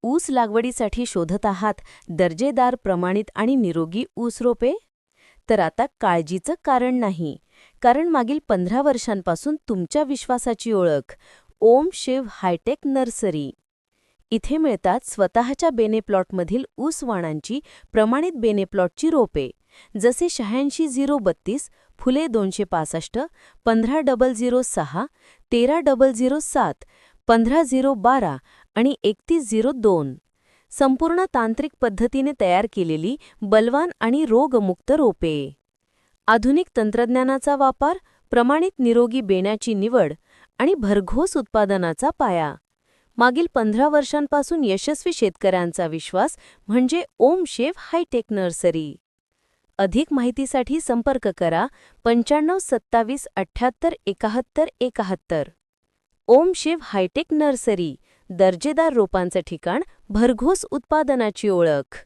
ऊस लागवडीसाठी शोधत आहात दर्जेदार, प्रमाणित आणि निरोगी ऊस रोपे? तर आता काळजीचं कारण नाही, कारण मागील 15 वर्षांपासून तुमच्या विश्वासाची ओळख ओम शिव हायटेक नर्सरी. इथे मिळतात स्वतःच्या बेनेप्लॉटमधील ऊस वाणांची प्रमाणित बेनेप्लॉटची रोपे, जसे 86-032, फुले 265, 15-006, 13-007, 15-012 आणि 31-02. संपूर्ण तांत्रिक पद्धतीने तयार केलेली बलवान आणि रोगमुक्त रोपे. आधुनिक तंत्रज्ञानाचा वापर, प्रमाणित निरोगी बेण्याची निवड आणि भरघोस उत्पादनाचा पाया. मागील 15 वर्षांपासून यशस्वी शेतकऱ्यांचा विश्वास म्हणजे ओम शेव हायटेक नर्सरी. अधिक माहितीसाठी संपर्क करा 95-27-78-71-71. ओम शिव हायटेक नर्सरी, दर्जेदार रोपांचं ठिकाण, भरघोस उत्पादनाची ओळख.